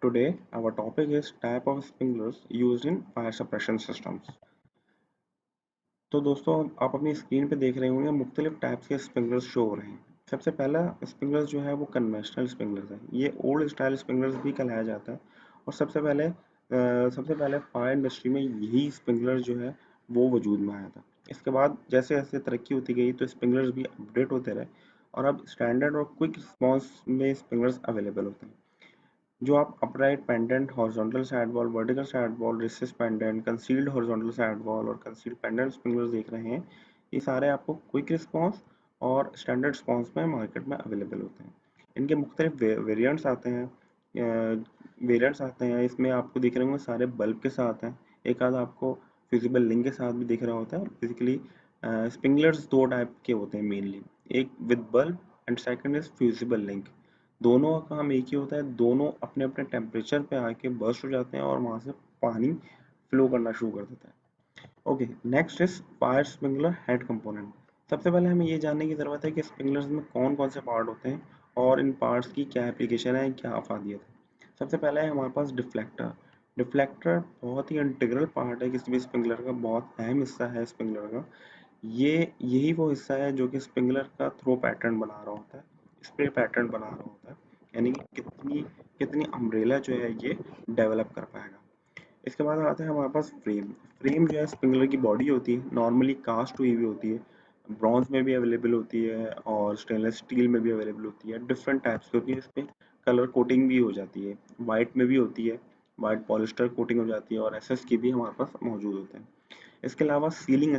Today, our topic is type of sprinklers used in fire suppression systems. तो दोस्तों आप अपनी स्क्रीन पे देख रहे होंगे मुख्तलिफ टाइप्स के स्प्रिंकलर्स शो हो रहे हैं। सबसे पहला स्प्रिंकलर्स जो है वो कन्वेंशनल स्प्रिंकलर्स है। ये ओल्ड स्टाइल स्प्रिंकलर्स भी कहलाया जाता है और सबसे पहले फायर इंडस्ट्री में यही स्प्रिंकलर जो है वो वजूद में आया था। इसके बाद जैसे जैसे तरक्की होती गई तो स्प्रिंकलर्स भी अपडेट होते रहे और अब स्टैंडर्ड और क्विक रिस्पॉन्स में स्प्रिंकलर्स अवेलेबल होते हैं। जो आप upright pendant horizontal side wall vertical side wall recess pendant concealed horizontal side wall और कंसील्ड पेंडेंट स्प्रिंकलर देख रहे हैं, ये सारे आपको क्विक रिस्पॉन्स और स्टैंडर्ड रिस्पॉन्स में मार्केट में अवेलेबल होते हैं। इनके मुख्तलिफ वेरियंट्स आते हैं इसमें आपको दिख रहे होंगे सारे बल्ब के साथ हैं। एक आधा आपको फ्यूजिबल लिंक के साथ भी दिख रहा होता है और बेसिकली स्प्रिंकलर्स दो टाइप के होते हैं मेनली, एक with bulb and second is fusible link. दोनों का काम एक ही होता है, दोनों अपने अपने टेम्परेचर पे आके बर्स्ट हो जाते हैं और वहां से पानी फ्लो करना शुरू कर देता है। Okay, next is fire sprinkler head component. सबसे पहले हमें ये जानने की ज़रूरत है कि स्प्रिंकलर्स में कौन कौन से पार्ट होते हैं और इन पार्ट्स की क्या एप्लीकेशन है, क्या अफादियत है। सबसे पहला है हमारे पास डिफ्लेक्टर। डिफ्लेक्टर बहुत ही इंटीग्रल पार्ट है किसी भी स्प्रिंकलर का, बहुत अहम हिस्सा है स्प्रिंकलर का। यही वो हिस्सा है जो कि स्प्रिंकलर का थ्रो पैटर्न बना रहा होता है, स्प्रे पैटर्न बना रहा होता है, यानी कि कितनी कितनी अम्ब्रेला जो है ये डेवलप कर पाएगा। इसके बाद आता है हमारे पास फ्रेम। फ्रेम जो है स्प्रिंकलर की बॉडी होती है, नॉर्मली कास्ट हुई हुई होती है, ब्रॉन्ज में भी अवेलेबल होती है और स्टेनलेस स्टील में भी अवेलेबल होती है। डिफरेंट टाइप्स की होती है, इसमें कलर कोटिंग भी हो जाती है, वाइट में भी होती है, वाइट पॉलिस्टर कोटिंग हो जाती है और एसएस की भी हमारे पास मौजूद होते हैं। इसके अलावा सीलिंग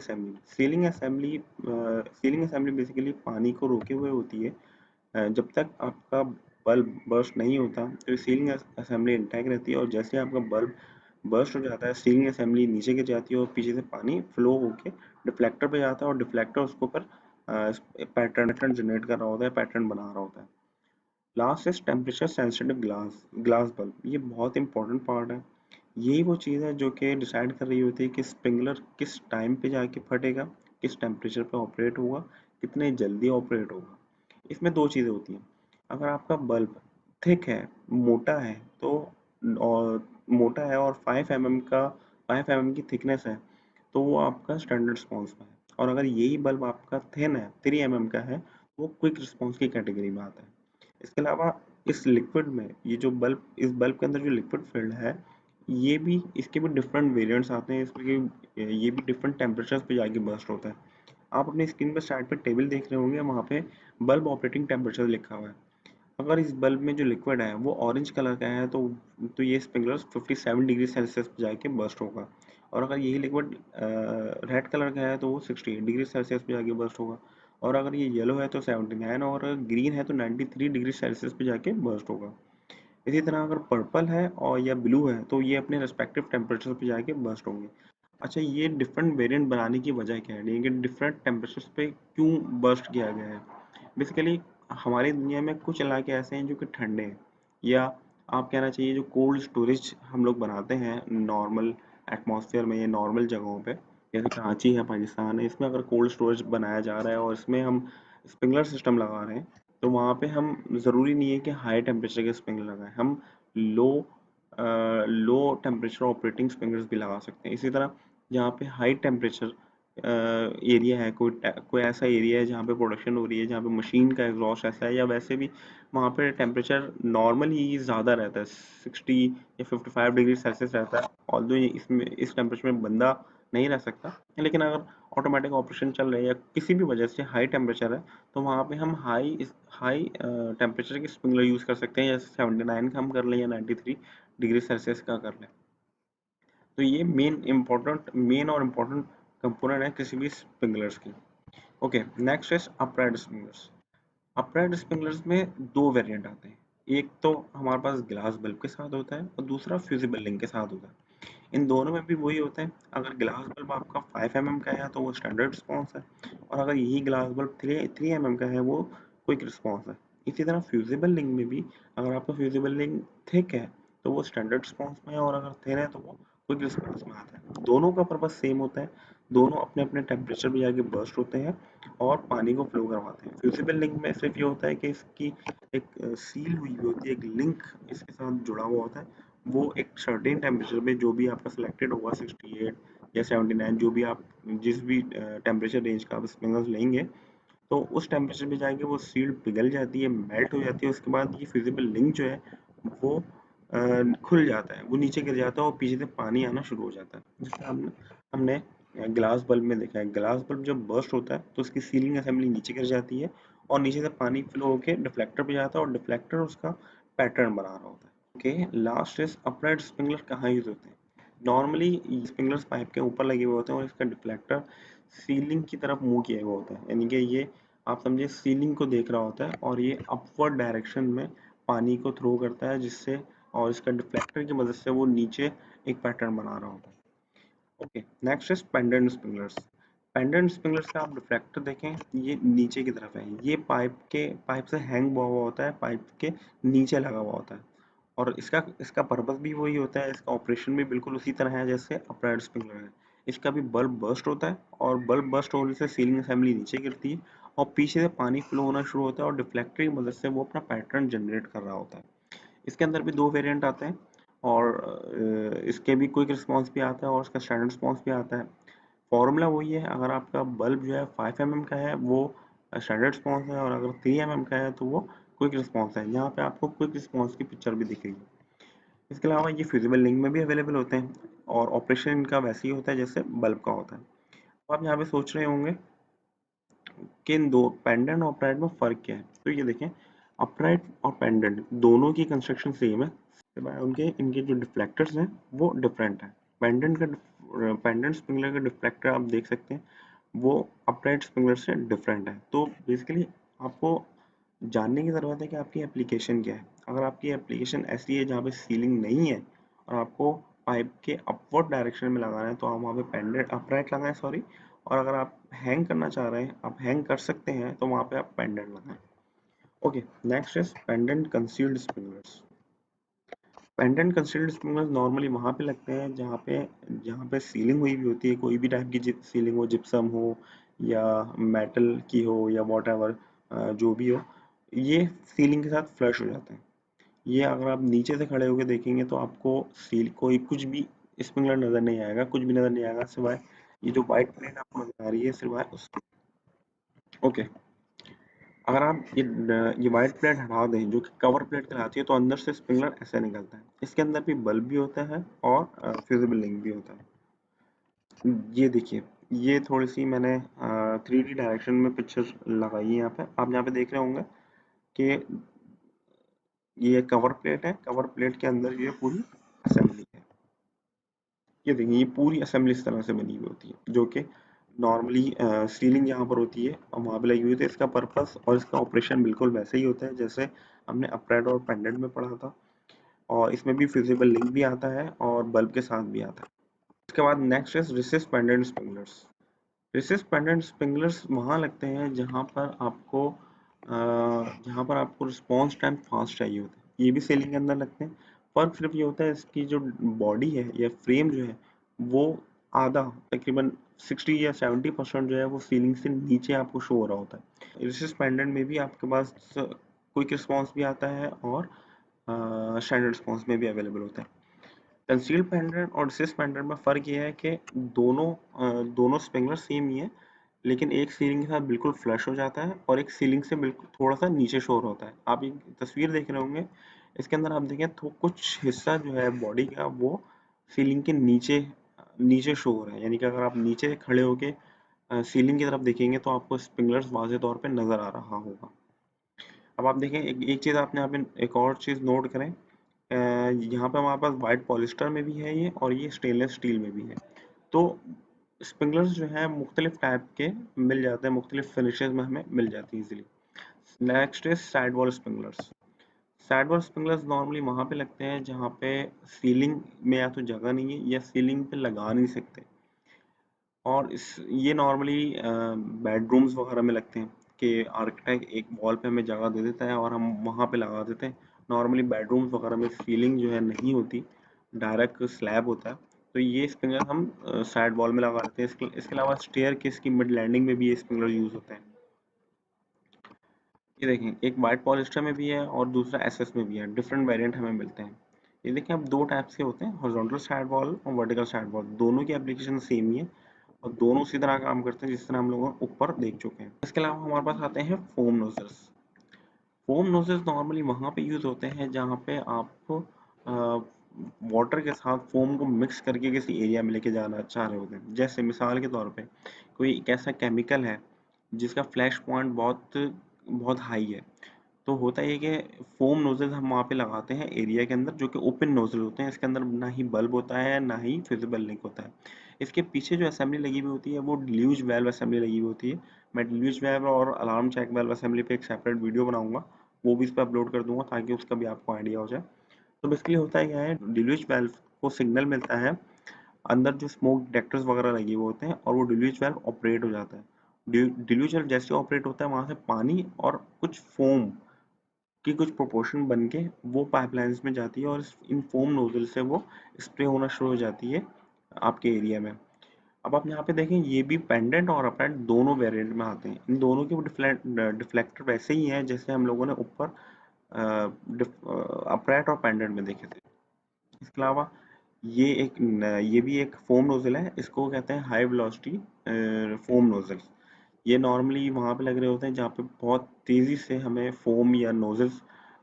असेंबली बेसिकली पानी को रोके हुए होती है। जब तक आपका बल्ब बर्स्ट नहीं होता तो सीलिंग असेंबली इंटैक्ट रहती है और जैसे ही आपका बल्ब बर्स्ट हो जाता है सीलिंग असेंबली नीचे गिर जाती है और पीछे से पानी फ्लो होके डिफ्लेक्टर पे जाता है और डिफ्लेक्टर उसके ऊपर पैटर्न जनरेट कर रहा होता है, पैटर्न बना रहा होता है। Last is temperature sensitive glass glass bulb. ये बहुत इंपॉर्टेंट पार्ट है। यही वो चीज़ है जो कि डिसाइड कर रही होती है कि स्प्रिंकलर किस टाइम पे जाके फटेगा, किस टेम्परेचर पे ऑपरेट होगा, कितने जल्दी ऑपरेट होगा। इसमें दो चीज़ें होती हैं। अगर आपका बल्ब थिक है, मोटा है तो और 5 mm की थिकनेस है तो वो आपका स्टैंडर्ड रिस्पॉन्स में है। और अगर यही बल्ब आपका थिन है, 3 mm का है, वो क्विक रिस्पॉन्स की कैटेगरी में आता है। इसके अलावा इस लिक्विड में इस बल्ब के अंदर जो लिक्विड फिल्ड है, ये भी इसके भी डिफरेंट वेरिएंट्स आते हैं इसमें कि ये भी डिफरेंट टेम्परेचर्स पे जाके बर्स्ट होता है। आप अपनी स्क्रीन पर साइड पे टेबल देख रहे होंगे, वहाँ पे बल्ब ऑपरेटिंग टेम्परेचर लिखा हुआ है। अगर इस बल्ब में जो लिक्विड है वो ऑरेंज कलर का है तो ये स्प्रिंकलर 57 डिग्री सेल्सियस पे जाके बर्स्ट होगा। और अगर यही लिक्विड रेड कलर का है तो वो 68 डिग्री सेल्सियस पे जाके बर्स्ट होगा। और अगर ये येलो है तो 79 और ग्रीन है तो 93 डिग्री सेल्सियस पे जाके बर्स्ट होगा। इसी तरह अगर पर्पल है और या ब्लू है तो ये अपने रेस्पेक्टिव टेम्परेचर पे जाके बर्स्ट होंगे। अच्छा, ये डिफरेंट वेरिएंट बनाने की वजह क्या है, ये डिफरेंट टेम्परेचर्स पे क्यों बर्स्ट किया गया है। बेसिकली हमारी दुनिया में कुछ इलाके ऐसे हैं जो कि ठंडे हैं, या आप कहना चाहिए जो कोल्ड स्टोरेज हम लोग बनाते हैं नॉर्मल एटमॉस्फेयर में या नॉर्मल जगहों पे, जैसे कराची है, पाकिस्तान है, इसमें अगर कोल्ड स्टोरेज बनाया जा रहा है और इसमें हम स्प्रिंकलर सिस्टम लगा रहे हैं तो वहाँ पे हम ज़रूरी नहीं है कि हाई टेम्परेचर के स्प्रिंकलर लगाएं, हम लो लो टेम्परेचर ऑपरेटिंग स्प्रिंकलर्स भी लगा सकते हैं। इसी तरह जहाँ पे हाई टेम्परेचर एरिया है, कोई ऐसा एरिया है जहाँ पे प्रोडक्शन हो रही है, जहाँ पे मशीन का एग्जॉस्ट ऐसा है, या वैसे भी वहाँ पे टेम्परेचर नॉर्मल ही ज़्यादा रहता है, 60 या 55 डिग्री सेल्सियस रहता है। ऑल्दो इसमें इस टेम्परेचर में बंदा नहीं रह सकता, लेकिन अगर ऑटोमेटिक ऑपरेशन चल रहा है या किसी भी वजह से हाई टेम्परेचर है तो वहाँ पे हम हाई टेम्परेचर के स्प्रिंकलर यूज़ कर सकते हैं, जैसे 79 का हम कर लें या 93 डिग्री सेल्सियस का कर लें। तो ये मेन और इम्पोर्टेंट कंपोनेंट है किसी भी स्प्रिंकलर्स की। Okay, next is upright sprinklers. Upright sprinklers में दो वेरिएंट आते हैं। एक तो हमारे पास ग्लास बल्ब के साथ होता है और दूसरा फ्यूजिबल लिंक के साथ होता है। इन दोनों में भी वही होता है, अगर ग्लास बल्ब आपका 5 mm का है तो वो स्टैंडर्ड रिस्पॉन्स है और अगर यही ग्लास बल्ब 3 mm का है वो क्विक रिस्पॉन्स है। इसी तरह फ्यूजिबल लिंक में भी अगर आपका फ्यूजिबल लिंक थिक है तो वो स्टैंडर्ड रिस्पॉन्स में है और अगर थिन है तो वो क्विक रिस्पॉन्स में आता है। दोनों का पर्पस सेम होता है, दोनों अपने अपने टेम्परेचर पे जाके बर्स्ट होते हैं और पानी को फ्लो करवाते हैं। फ्यूजिबल लिंक में सिर्फ ये होता है कि इसकी एक सील हुई होती है, एक लिंक इसके साथ जुड़ा हुआ होता है, वो एक सर्टेन टेम्परेचर पे जो भी आपका सिलेक्टेड होगा 68 या 79, जो भी आप जिस भी टेम्परेचर रेंज का आप स्प्रिंकलर्स लेंगे, तो उस टेम्परेचर पे जाके वो सीड पिघल जाती है, मेल्ट हो जाती है। उसके बाद ये फ्यूजिबल लिंक जो है वो खुल जाता है, वो नीचे गिर जाता है और पीछे से पानी आना शुरू हो जाता है। जैसे हमने हमने ग्लास बल्ब में देखा है, ग्लास बल्ब जब बर्स्ट होता है तो उसकी सीलिंग असेंबली नीचे गिर जाती है और नीचे से पानी फ्लो होके डिफ्लेक्टर पे जाता है और डिफ्लेक्टर उसका पैटर्न बना रहा होता है। Okay, last is upright sprinkler कहाँ यूज होते हैं? नॉर्मली स्प्रिंकलर्स पाइप के ऊपर लगे हुए होते हैं और इसका डिफ्लेक्टर सीलिंग की तरफ मुंह किया हुआ होता है, यानी कि ये आप समझिए सीलिंग को देख रहा होता है और ये अपवर्ड डायरेक्शन में पानी को थ्रो करता है, जिससे और इसका डिफ्लेक्टर की मदद से वो नीचे एक पैटर्न बना रहा होता है। Okay, next is pendant sprinklers. Pendant sprinklers का आप डिफ्लेक्टर देखें, ये नीचे की तरफ है, ये पाइप से हैंग हुआ हुआ होता है, पाइप के नीचे लगा हुआ होता है और इसका इसका पर्पस भी वही होता है, इसका ऑपरेशन भी बिल्कुल उसी तरह है जैसे अपराइट स्प्रिंकलर है। इसका भी बल्ब बर्स्ट होता है और बल्ब बर्स्ट होने से सीलिंग असेंबली नीचे गिरती है और पीछे से पानी फ्लो होना शुरू होता है और डिफ्लेक्टर की मदद से वो अपना पैटर्न जनरेट कर रहा होता है। इसके अंदर भी दो वेरिएंट आते हैं और इसके भी क्विक रिस्पॉन्स भी आता है और इसका स्टैंडर्ड रिस्पॉन्स भी आता है। फॉर्मूला वही है, अगर आपका बल्ब जो है 5 mm का है वो स्टैंडर्ड रिस्पॉन्स है और अगर 3 mm का है तो वो क्विक रिस्पॉन्स है। यहाँ पे आपको क्विक रिस्पॉन्स की पिक्चर भी दिखेगी। इसके अलावा ये फ्यूजिबल लिंक में भी अवेलेबल होते हैं और ऑपरेशन इनका वैसे ही होता है जैसे बल्ब का होता है। तो आप यहाँ पे सोच रहे होंगे कि इन दो पेंडेंट और अपराइट में फ़र्क क्या है? तो ये देखें, अपराइट और पेंडेंट दोनों की कंस्ट्रक्शन सेम है, सिवाय उनके इनके जो डिफ्लेक्टर्स हैं वो डिफरेंट है। पेंडेंट स्प्रिंकलर का डिफ्लेक्टर आप देख सकते हैं वो अपराइट स्प्रिंकलर से डिफरेंट है। तो बेसिकली आपको जानने की ज़रूरत है कि आपकी एप्लीकेशन क्या है। अगर आपकी एप्लीकेशन ऐसी है जहाँ पे सीलिंग नहीं है और आपको पाइप के अपवर्ड डायरेक्शन में लगाना है तो आप वहाँ पे पेंडेंट अपराइट लगाएं, सॉरी। और अगर आप हैंग करना चाह रहे हैं, आप हैंग कर सकते हैं, तो वहाँ पे आप पेंडेंट लगाएं। Okay, next is pendant concealed sprinklers. Pendant concealed sprinklers normally वहाँ पे लगते हैं जहाँ पे सीलिंग हुई भी होती है, कोई भी टाइप की सीलिंग हो, जिप्सम हो या मेटल की हो या वॉट एवर, जो भी हो, ये सीलिंग के साथ फ्लश हो जाते हैं। ये अगर आप नीचे से खड़े होकर देखेंगे तो आपको सील कोई कुछ भी स्प्रिंकलर नजर नहीं आएगा, कुछ भी नजर नहीं आएगा सिवाय ये जो व्हाइट प्लेट आपको नजर आ रही है सिवाय उसके। ओके, अगर आप ये व्हाइट प्लेट हटा दें जो कि कवर प्लेट कहलाती है तो अंदर से स्प्रिंकलर ऐसे निकलता है। इसके अंदर भी बल्ब भी होता है और फ्यूजिबल लिंक भी होता है। ये देखिए, ये थोड़ी सी मैंने 3D डायरेक्शन में पिक्चर लगाई है यहाँ पे, आप यहाँ पे देख रहे होंगे कि ये कवर प्लेट है, कवर प्लेट के अंदर ये पूरी असेंबली है। ये देखिए, ये पूरी असेंबली इस तरह से बनी हुई होती है जो कि नॉर्मली सीलिंग जहाँ पर होती है और वहाँ पे लगी हुई होती है। इसका पर्पस और इसका ऑपरेशन बिल्कुल वैसे ही होता है जैसे हमने अपराइट और पेंडेंट में पढ़ा था और इसमें भी फिजिबल लिंक भी आता है और बल्ब के साथ भी आता है। उसके बाद नेक्स्ट है रिसिस पेंडेंट स्प्रिंकलर्स। रिसिस पेंडेंट स्प्रिंकलर्स वहाँ लगते हैं जहाँ पर आपको रिस्पॉन्स टाइम फास्ट चाहिए होता है। ये भी सीलिंग के अंदर लगते हैं। फर्क सिर्फ ये होता है इसकी जो बॉडी है या फ्रेम जो है वो आधा तकरीबन 60 या 70% जो है वो सीलिंग से नीचे आपको शो हो रहा होता है। रिसिस पेंडेंट में भी आपके पास क्विक रिस्पॉन्स भी आता है और स्टैंडर्ड रिस्पॉन्स में भी अवेलेबल होता है। कंसील्ड पेंडेंट और रिसिस पेंडेंट में फ़र्क ये है कि दोनों स्प्रिंकलर सेम ही है, लेकिन एक सीलिंग के साथ बिल्कुल फ्लश हो जाता है और एक सीलिंग से बिल्कुल थोड़ा सा नीचे शोर होता है। आप एक तस्वीर देख रहे होंगे, इसके अंदर आप देखें तो कुछ हिस्सा जो है बॉडी का वो सीलिंग के नीचे नीचे शो हो रहा है, यानी कि अगर आप नीचे खड़े होके सीलिंग की तरफ देखेंगे तो आपको स्प्रिंकलर्स वाजे तौर पे नज़र आ रहा होगा। अब आप देखें एक चीज़ आपने यहाँ पे एक और चीज़ नोट करें, यहाँ पे हमारे पास वाइट पॉलिस्टर में भी है ये और ये स्टेनलेस स्टील में भी है। तो स्प्रिंकलर्स जो है मुख्तलिफ टाइप के मिल जाते हैं, मुख्तलिफ फिनिशेस में हमें मिल जाती है easily. Next is side wall sprinklers. Side wall sprinklers normally वहाँ पे लगते हैं जहाँ पे सीलिंग में या तो जगह नहीं है या सीलिंग पे लगा नहीं सकते और ये नॉर्मली बेडरूम्स वगैरह में लगते हैं कि आर्किटेक्ट एक वॉल पे हमें जगह दे देता है और हम वहाँ पे लगा देते हैं। नॉर्मली बेडरूम्स वगैरह में सीलिंग जो है नहीं होती, डायरेक्ट स्लैब होता है, तो ये स्प्रिंकलर हम साइड वॉल में लगा देते हैं। इसके अलावा स्टेयर केस की मिड लैंडिंग में भी ये स्प्रिंकलर यूज होते हैं। ये देखें, एक वाइट पॉलिस्टर में भी है और दूसरा एसएस में भी है, डिफरेंट वेरिएंट हमें मिलते हैं। ये देखें, अब दो टाइप्स के होते हैं, हॉरिजॉन्टल साइड वॉल और वर्टिकल साइड वॉल। दोनों की एप्लीकेशन सेम ही है और दोनों उसी तरह काम करते हैं जिस तरह हम लोग ऊपर देख चुके हैं। इसके अलावा हमारे पास आते हैं foam nozzles. Foam nozzles normally वहाँ पे यूज होते हैं जहाँ पे आप वाटर के साथ फोम को मिक्स करके किसी एरिया में लेके जाना चाह रहे होते हैं। जैसे मिसाल के तौर पे कोई एक ऐसा केमिकल है जिसका फ्लैश पॉइंट बहुत बहुत हाई है, तो होता ये कि फोम नोजल हम वहाँ पे लगाते हैं एरिया के अंदर, जो कि ओपन नोजल होते हैं। इसके अंदर ना ही बल्ब होता है ना ही फिजिबल लिंक होता है। इसके पीछे जो असेंबली लगी हुई होती है वो डिल्यूज वाल्व असेंबली लगी हुई होती है। मैं डिल्यूज वाल्व और अलार्म चेक वाल्व असेंबली पे एक सेपरेट वीडियो बनाऊंगा, वो भी इस पर अपलोड कर दूंगा ताकि उसका भी आपको आइडिया हो जाए। तो बेसिकली होता है क्या है, डिल्यूज वाल्व को सिग्नल मिलता है, अंदर जो स्मोक डिटेक्टर्स वगैरह लगे हुए होते हैं और वो डिल्यूज वाल्व ऑपरेट हो जाता है। डिल्यूज वाल्व जैसे ऑपरेट होता है वहां से पानी और कुछ फोम की कुछ प्रोपोर्शन बन के वो पाइपलाइंस में जाती है और इन फोम नोजल से वो स्प्रे होना शुरू हो जाती है आपके एरिया में। अब आप यहाँ पे देखें, ये भी पेंडेंट और अपराइट दोनों वेरिएंट में आते हैं। इन दोनों के डिफ्लेक्टर वैसे ही हैं जैसे हम लोगों ने ऊपर अपराइट और पेंडेंट में देखे थे। इसके अलावा ये भी एक फोम नोजल है, इसको कहते हैं हाई वेलोसिटी फोम नोजल। ये नॉर्मली वहाँ पे लग रहे होते हैं जहाँ पे बहुत तेज़ी से हमें फोम या नोजल्स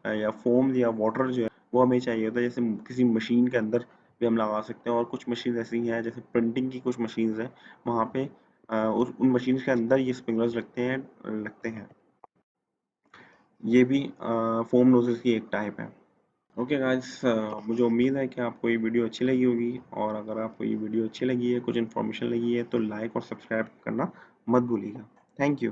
या फोम या वाटर जो है वो हमें चाहिए होता है। जैसे किसी मशीन के अंदर भी हम लगा सकते हैं और कुछ मशीन ऐसी हैं जैसे प्रिंटिंग की कुछ मशीन्स हैं, वहाँ पे उन मशीन्स के अंदर ये स्प्रिंकलर्स लगते हैं। ये भी फोम नोजल्स की एक टाइप है। ओके गाइस, मुझे उम्मीद है कि आपको ये वीडियो अच्छी लगी होगी, और अगर आपको ये वीडियो अच्छी लगी है, कुछ इन्फॉर्मेशन लगी है, तो लाइक और सब्सक्राइब करना मत भूलिएगा। Thank you.